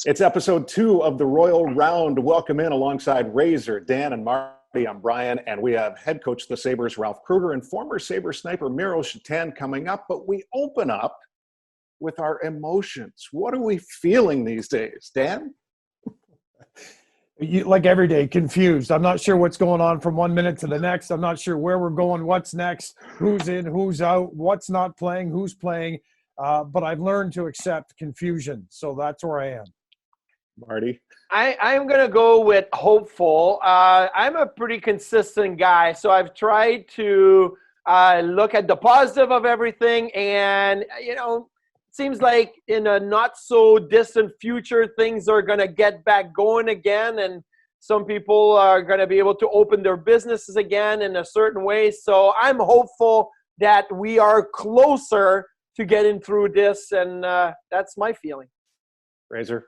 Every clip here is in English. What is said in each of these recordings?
It's episode 2 of the Royal Round. Welcome in alongside Razor, Dan, and Marty. I'm Brian, and we have head coach of the Sabres, Ralph Krueger, and former Sabre sniper, Miroslav Šatan, coming up. But we open up with our emotions. What are we feeling these days, Dan? Like every day, confused. I'm not sure what's going on from 1 minute to the next. I'm not sure where we're going, what's next, who's in, who's out, what's not playing, who's playing. But I've learned to accept confusion, so that's where I am. Marty? I'm going to go with hopeful. I'm a pretty consistent guy, so I've tried to look at the positive of everything. And, it seems like in a not so distant future, things are going to get back going again. And some people are going to be able to open their businesses again in a certain way. So I'm hopeful that we are closer to getting through this. And that's my feeling. Razor?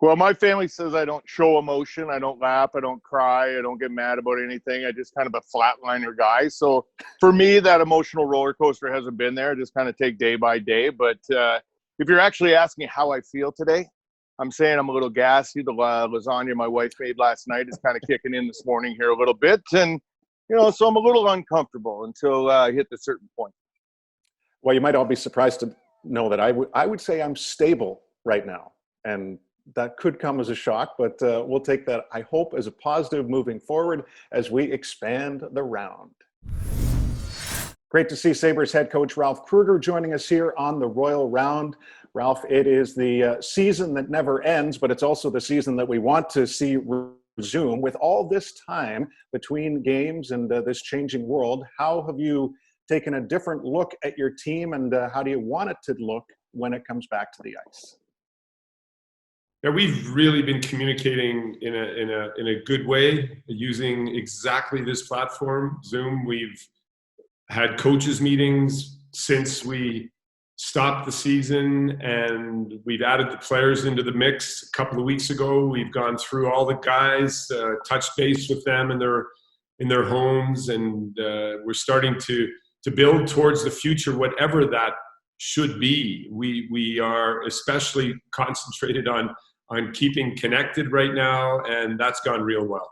Well, my family says I don't show emotion. I don't laugh. I don't cry. I don't get mad about anything. I just kind of a flatliner guy. So for me, that emotional roller coaster hasn't been there. I just kind of take day by day. But if you're actually asking how I feel today, I'm saying I'm a little gassy. The lasagna my wife made last night is kind of kicking in this morning here a little bit. And, so I'm a little uncomfortable until I hit a certain point. Well, you might all be surprised to know that I would say I'm stable right now. And that could come as a shock, but we'll take that, I hope, as a positive moving forward as we expand the round. Great to see Sabres head coach Ralph Krueger joining us here on the Royal Round. Ralph, it is the season that never ends, but it's also the season that we want to see resume. With all this time between games and this changing world, how have you taken a different look at your team, and how do you want it to look when it comes back to the ice? Yeah, we've really been communicating in a good way using exactly this platform, Zoom. We've had coaches meetings since we stopped the season, and we've added the players into the mix a couple of weeks ago. We've gone through all the guys, touched base with them in their homes, and we're starting to build towards the future, whatever that should be. We are especially concentrated on keeping connected right now, and that's gone real well.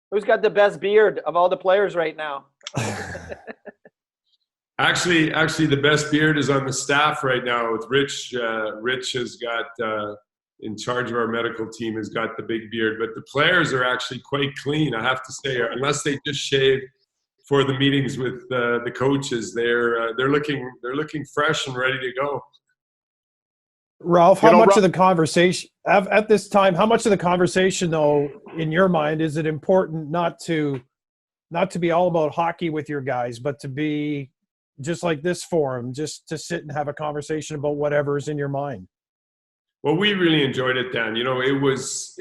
Who's got the best beard of all the players right now? Actually, the best beard is on the staff right now with Rich. Rich has got, in charge of our medical team, has got the big beard. But the players are actually quite clean, I have to say, unless they just shave for the meetings with the coaches. They're looking fresh and ready to go. Ralph, how much of the conversation at this time, how much of the conversation, though, in your mind, is it important not to be all about hockey with your guys, but to be just like this forum, just to sit and have a conversation about whatever's in your mind? Well, we really enjoyed it, Dan. It was,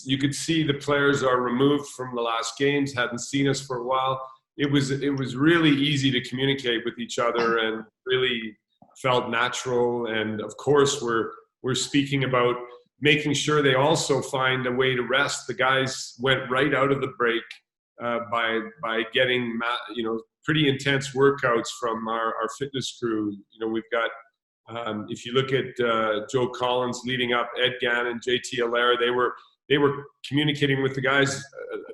you could see the players are removed from the last games, hadn't seen us for a while. It was really easy to communicate with each other and really felt natural. And of course, we're speaking about making sure they also find a way to rest. The guys went right out of the break by getting pretty intense workouts from our fitness crew. We've got if you look at Joe Collins leading up, Ed Gannon, JT Allaire, they were communicating with the guys.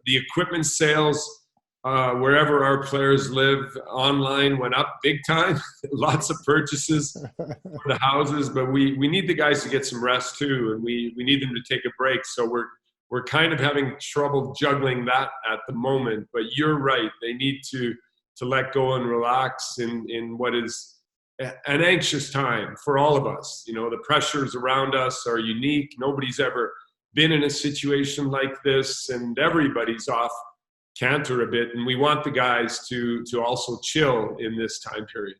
The equipment sales wherever our players live online went up big time. Lots of purchases for the houses, but we need the guys to get some rest too, and we need them to take a break. So we're kind of having trouble juggling that at the moment. But you're right; they need to let go and relax in what is an anxious time for all of us. The pressures around us are unique. Nobody's ever been in a situation like this, and everybody's off canter a bit, and we want the guys to also chill in this time period.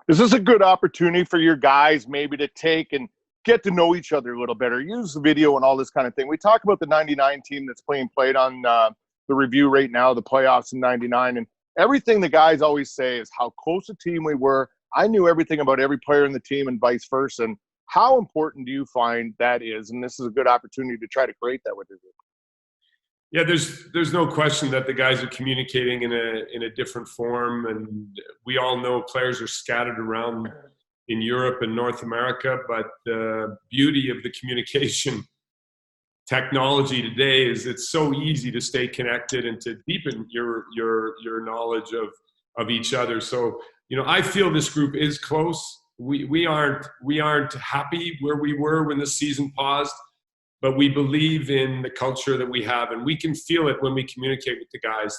Is this a good opportunity for your guys maybe to take and get to know each other a little better, use the video and all this kind of thing? We talk about the 99 team that's played on the review right now, the playoffs in 99, and everything the guys always say is how close a team we were. I knew everything about every player in the team and vice versa. And how important do you find that is? And this is a good opportunity to try to create that with you. Yeah, there's no question that the guys are communicating in a different form, and we all know players are scattered around in Europe and North America. But the beauty of the communication technology today is it's so easy to stay connected and to deepen your knowledge of each other. So, I feel this group is close. We aren't happy where we were when the season paused, but we believe in the culture that we have, and we can feel it when we communicate with the guys.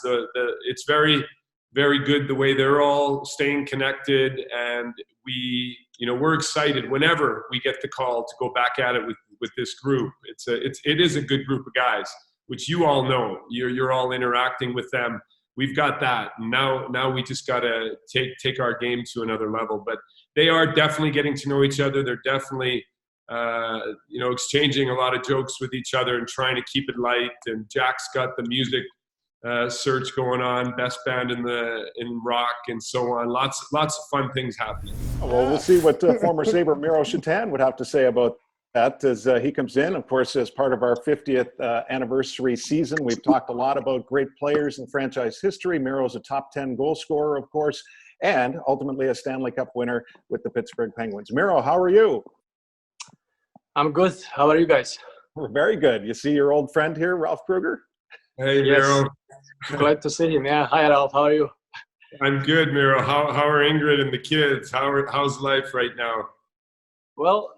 It's very, very good the way they're all staying connected, and we're excited whenever we get the call to go back at it with this group. It is a good group of guys, which you all know. You're all interacting with them. We've got that. Now we just got to take our game to another level. But they are definitely getting to know each other. They're definitely, exchanging a lot of jokes with each other and trying to keep it light. And Jack's got the music search going on, best band in rock and so on. Lots of fun things happening. Well, we'll see what former Sabre Miroslav Šatan would have to say about that as he comes in. Of course, as part of our 50th anniversary season, we've talked a lot about great players in franchise history. Miro's a top 10 goal scorer, of course, and ultimately a Stanley Cup winner with the Pittsburgh Penguins. Miro, how are you? I'm good. How are you guys? We're very good. You see your old friend here, Ralph Krueger? Hey, Miro. Yes. Glad to see him. Yeah. Hi, Ralph. How are you? I'm good, Miro. How are Ingrid and the kids? How's life right now? Well,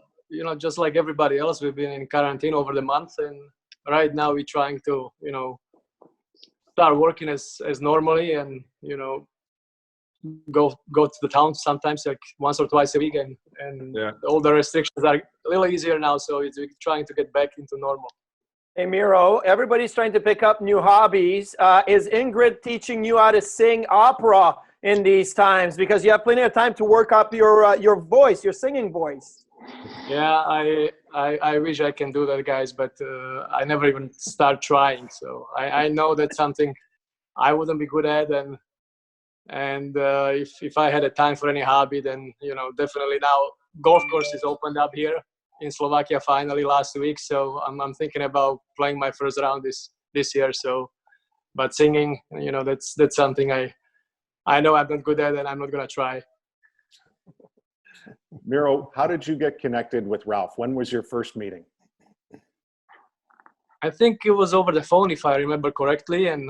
just like everybody else, we've been in quarantine over the month, and right now we're trying to, start working as normally, and go to the town sometimes, like once or twice a week, and yeah. All the restrictions are a little easier now, so we're trying to get back into normal. Hey, Miro, everybody's trying to pick up new hobbies. Is Ingrid teaching you how to sing opera in these times? Because you have plenty of time to work up your voice, your singing voice. Yeah, I wish I can do that, guys, but I never even start trying. So I know that's something I wouldn't be good at, and if I had a time for any hobby, then definitely now golf course is opened up here in Slovakia finally last week. So I'm thinking about playing my first round this year. So, but singing, that's something I know I'm not good at, and I'm not gonna try. Miro, how did you get connected with Ralph? When was your first meeting? I think it was over the phone, if I remember correctly. And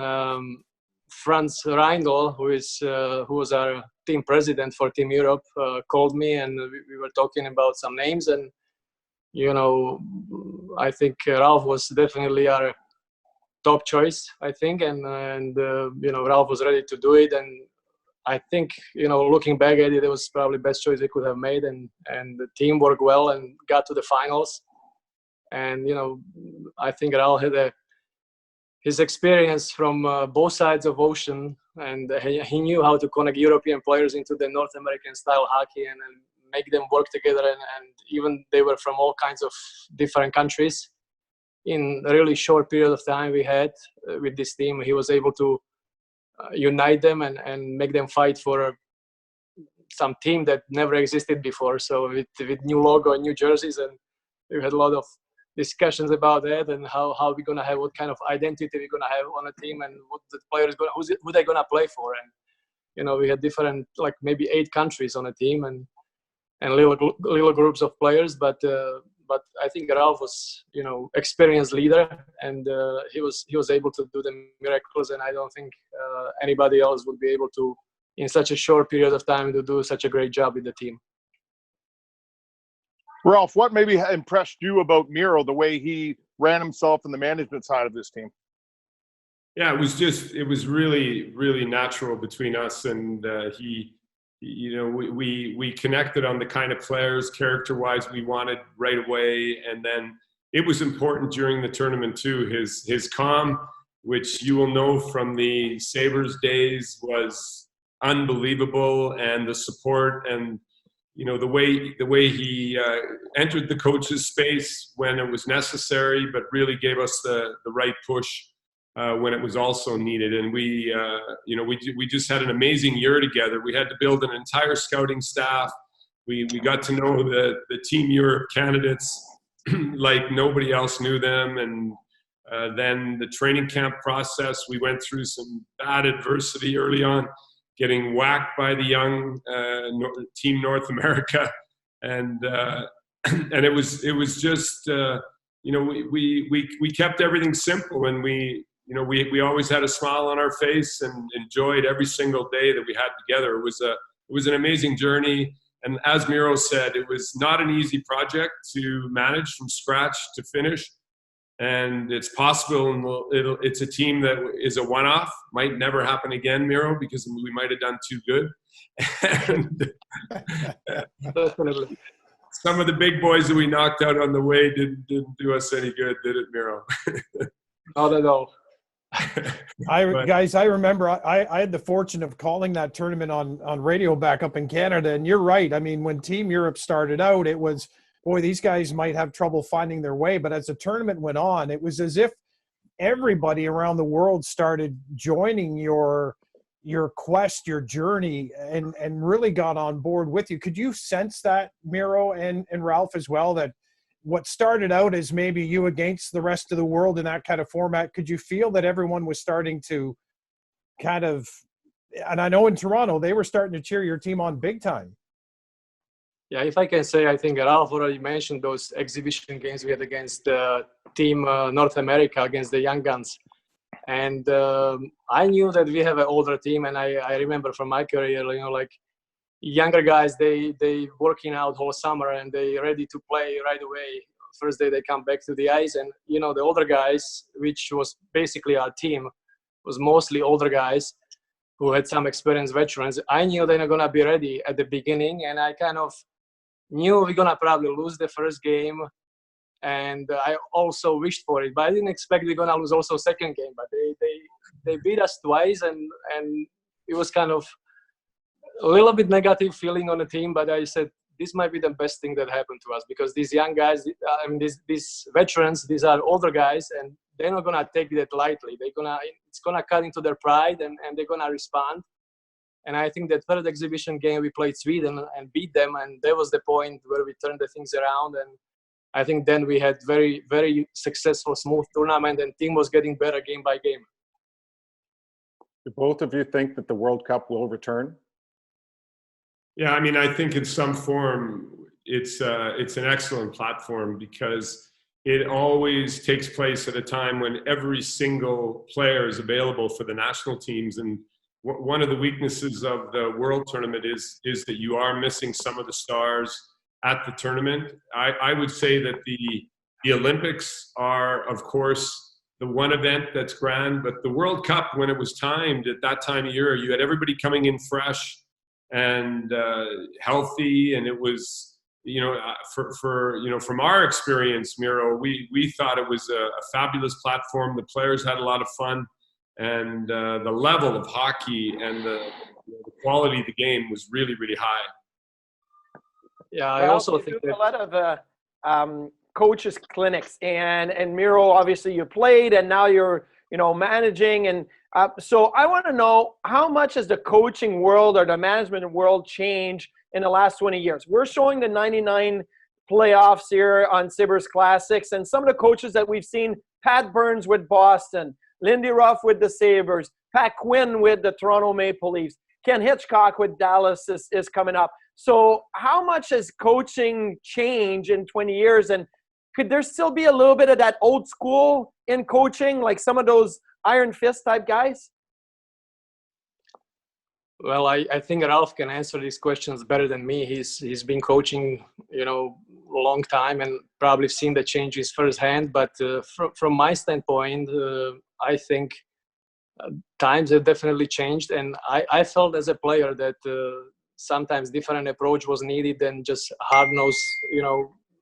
Franz Reindl, who was our team president for Team Europe, called me, and we were talking about some names. And I think Ralph was definitely our top choice, I think. And Ralph was ready to do it. And I think, looking back at it, it was probably the best choice we could have made, and the team worked well and got to the finals. And, I think Raul had his experience from both sides of ocean, and he knew how to connect European players into the North American style hockey and make them work together. And even they were from all kinds of different countries. In a really short period of time we had with this team, he was able to unite them and make them fight for some team that never existed before. So with new logo and new jerseys, and we had a lot of discussions about that and how we're gonna have, what kind of identity we're gonna have on a team, and what the players who they're gonna play for. And we had different, like maybe 8 countries on a team, and little groups of players, but I think Ralph was, experienced leader, and he was able to do the miracles, and I don't think anybody else would be able to, in such a short period of time, to do such a great job with the team. Ralph, what maybe impressed you about Miro, the way he ran himself in the management side of this team? Yeah, it was really, really natural between us, and we connected on the kind of players, character-wise, we wanted right away. And then it was important during the tournament too. His calm, which you will know from the Sabres days, was unbelievable, and the support, and the way he entered the coach's space when it was necessary, but really gave us the right push when it was also needed. And we just had an amazing year together. We had to build an entire scouting staff. We got to know the Team Europe candidates like nobody else knew them. And then the training camp process, we went through some bad adversity early on, getting whacked by the young Team North America and and it was just we kept everything simple, and we always had a smile on our face and enjoyed every single day that we had together. It was an amazing journey. And as Miro said, it was not an easy project to manage from scratch to finish. And it's possible it's a team that is a one-off, might never happen again, Miro, because we might have done too good. And some of the big boys that we knocked out on the way didn't do us any good, did it, Miro? Not at all. Guys, I remember I had the fortune of calling that tournament on radio back up in Canada, and you're right. I mean, when Team Europe started out, it was, boy, these guys might have trouble finding their way. But as the tournament went on, it was as if everybody around the world started joining your quest, your journey, and really got on board with you. Could you sense that, Miro and Ralph, as well, that what started out as maybe you against the rest of the world in that kind of format, could you feel that everyone was starting to kind of, and I know in Toronto, they were starting to cheer your team on big time? Yeah, if I can say, I think Ralph already mentioned those exhibition games we had against Team North America, against the Young Guns. And I knew that we have an older team, and I remember from my career, like younger guys, they working out whole summer and they ready to play right away. First day they come back to the ice, and the older guys, which was basically our team, was mostly older guys who had some experienced veterans. I knew they're not gonna be ready at the beginning, and I kind of knew we're gonna probably lose the first game, and I also wished for it, but I didn't expect we're gonna lose also second game. But they beat us twice, and it was kind of a little bit negative feeling on the team, but I said, this might be the best thing that happened to us, because these young guys, these veterans, these are older guys, and they're not gonna take that lightly. It's gonna cut into their pride, and they're gonna respond. And I think that third exhibition game we played Sweden and beat them, and that was the point where we turned the things around. And I think then we had very, very successful, smooth tournament, and team was getting better game by game. Do both of you think that the World Cup will return? Yeah, I mean, I think in some form it's an excellent platform, because it always takes place at a time when every single player is available for the national teams. And one of the weaknesses of the World Tournament is that you are missing some of the stars at the tournament. I would say that the Olympics are, of course, the one event that's grand, but the World Cup, when it was timed at that time of year, you had everybody coming in fresh and healthy, and it was, from our experience, Miro, we thought it was a fabulous platform. The players had a lot of fun, and the level of hockey and the quality of the game was really, really high. Yeah, I also think that a lot of coaches clinics, and Miro, obviously you played, and now you're managing, and so I want to know, how much has the coaching world or the management world changed in the last 20 years? We're showing the 99 playoffs here on Sabres Classics, and some of the coaches that we've seen: Pat Burns with Boston, Lindy Ruff with the Sabres, Pat Quinn with the Toronto Maple Leafs, Ken Hitchcock with Dallas is coming up. So how much has coaching changed in 20 years? And could there still be a little bit of that old school in coaching, like some of those iron fist type guys? Well, I think Ralph can answer these questions better than me. He's been coaching, a long time, and probably seen the changes firsthand. But from my standpoint, I think times have definitely changed, and I felt as a player that sometimes different approach was needed than just hard-nosed,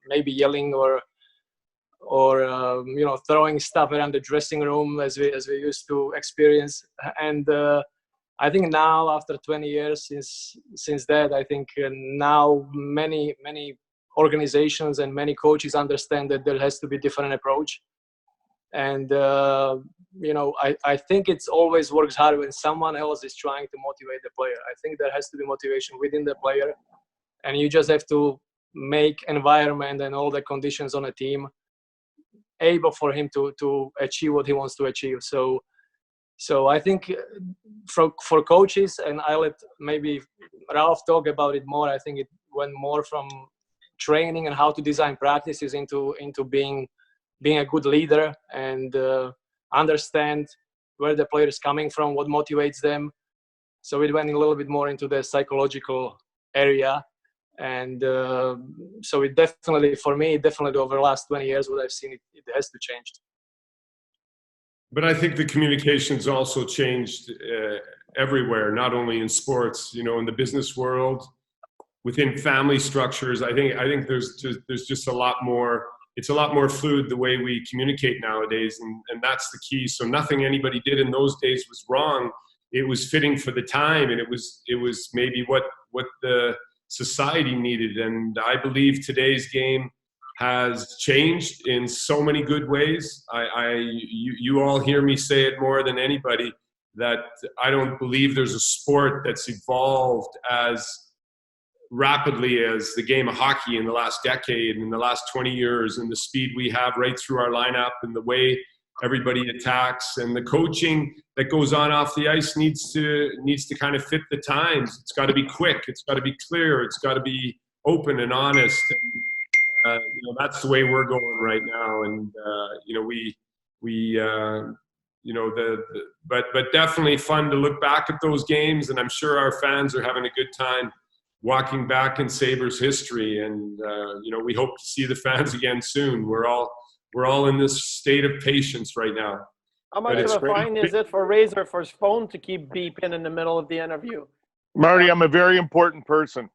maybe yelling or throwing stuff around the dressing room as we used to experience. And I think now, after 20 years since that, I think now many organizations and many coaches understand that there has to be different approach. And I think it's always works hard when someone else is trying to motivate the player. I think there has to be motivation within the player, and you just have to make environment and all the conditions on a team able for him to achieve what he wants to achieve. So I think for coaches, and I'll let maybe Ralph talk about it more, I think it went more from training and how to design practices into being a good leader and understand where the player is coming from, what motivates them. So it went a little bit more into the psychological area. And so it definitely, for me, definitely over the last 20 years, what I've seen, it has to change. But I think the communications also changed everywhere, not only in sports, you know, in the business world, within family structures. I think there's just a lot more. It's a lot more fluid the way we communicate nowadays, and that's the key. So nothing anybody did in those days was wrong. It was fitting for the time, and it was maybe what the society needed. And I believe today's game has changed in so many good ways. You all hear me say it more than anybody, that I don't believe there's a sport that's evolved as rapidly as the game of hockey in the last decade, in the last 20 years, and the speed we have right through our lineup and the way everybody attacks and the coaching that goes on off the ice needs to kind of fit the times. It's got to be quick. It's got to be clear. It's got to be open and honest. And, you know, that's the way we're going right now. And, you know, but definitely fun to look back at those games. And I'm sure our fans are having a good time walking back in Sabres history. And, you know, we hope to see the fans again soon. We're all in this state of patience right now. How much of a fine is it for Razor for his phone to keep beeping in the middle of the interview? Marty, I'm a very important person.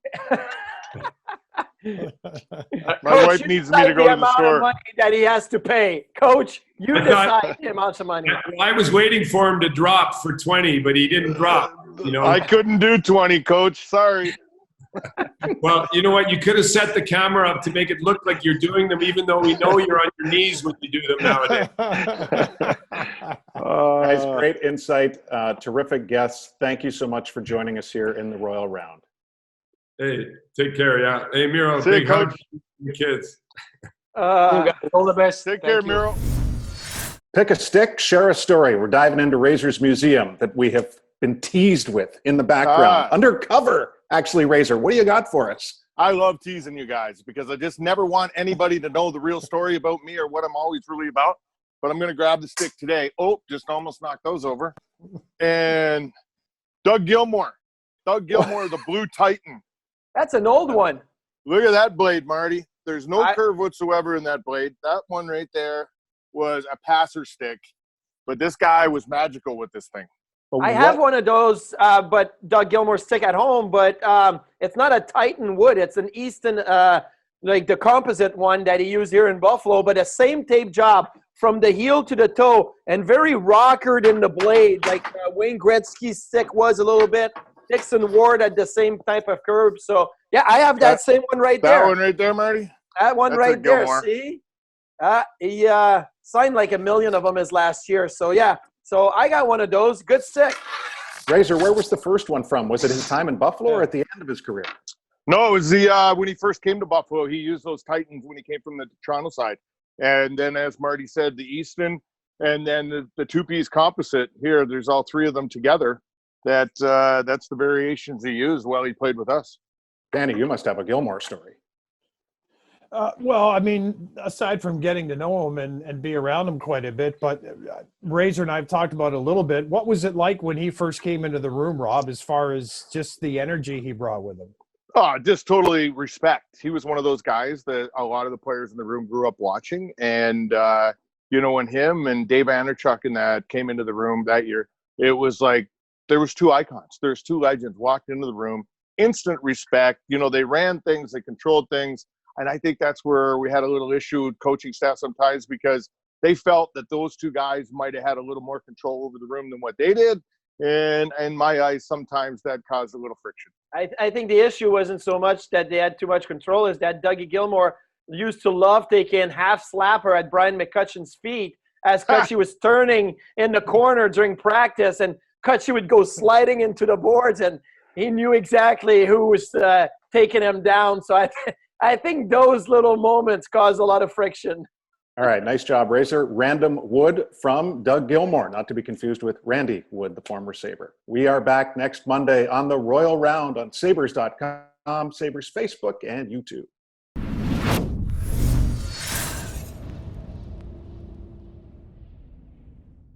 My wife needs me to go to the store. Of money that he has to pay. Coach, you decide the amount of money. I was waiting for him to drop for 20, but he didn't drop. You know, I couldn't do 20, Coach. Sorry. Well, you know what? You could have set the camera up to make it look like you're doing them, even though we know you're on your knees when you do them nowadays. Guys, great insight. Terrific guests. Thank you so much for joining us here in the Royal Round. Hey, take care. Yeah. Hey, Miro, See big you, hug Coach. to the kids. All the best. Take care, you. Miro. Pick a stick, share a story. We're diving into Razor's museum that we have been teased with in the background. Undercover, actually, Razor. What do you got for us? I love teasing you guys because I just never want anybody to know the real story about me or what I'm always really about. But I'm going to grab the stick today. Oh, just almost knocked those over. And Doug Gilmour, the Blue Titan. That's an old one. Look at that blade, Marty. There's no curve whatsoever in that blade. That one right there was a passer stick. But this guy was magical with this thing. I have one of those, but Doug Gilmour stick at home, but it's not a Titan wood. It's an Easton, like the composite one that he used here in Buffalo, but a same tape job from the heel to the toe and very rockered in the blade, like Wayne Gretzky's stick was a little bit. Dixon Ward had the same type of curve. So, yeah, I have that same one right there. That one right there, Marty? That one right there, see? He signed like 1 million of them his last year. So, yeah. So I got one of those. Good stick. Razor, where was the first one from? Was it his time in Buffalo or at the end of his career? No, it was when he first came to Buffalo. He used those Titans when he came from the Toronto side. And then, as Marty said, the Easton and then the two-piece composite here, there's all three of them together. That's the variations he used while he played with us. Danny, you must have a Gilmour story. Well, I mean, aside from getting to know him and be around him quite a bit, but Razor and I have talked about it a little bit. What was it like when he first came into the room, Rob, as far as just the energy he brought with him? Oh, just totally respect. He was one of those guys that a lot of the players in the room grew up watching. And, you know, when him and Dave Anderchuk and that came into the room that year, it was like there was two icons. There's two legends walked into the room, instant respect. You know, they ran things, they controlled things. And I think that's where we had a little issue with coaching staff sometimes because they felt that those two guys might have had a little more control over the room than what they did. And in my eyes, sometimes that caused a little friction. I think the issue wasn't so much that they had too much control as that Dougie Gilmour used to love taking half slapper at Brian McCutcheon's feet as Cutchy was turning in the corner during practice and Cutchy would go sliding into the boards and he knew exactly who was taking him down. So I think those little moments caused a lot of friction. All right, nice job, Razor. Random Wood from Doug Gilmour, not to be confused with Randy Wood, the former Sabre. We are back next Monday on the Royal Round on Sabres.com, Sabres Facebook, and YouTube.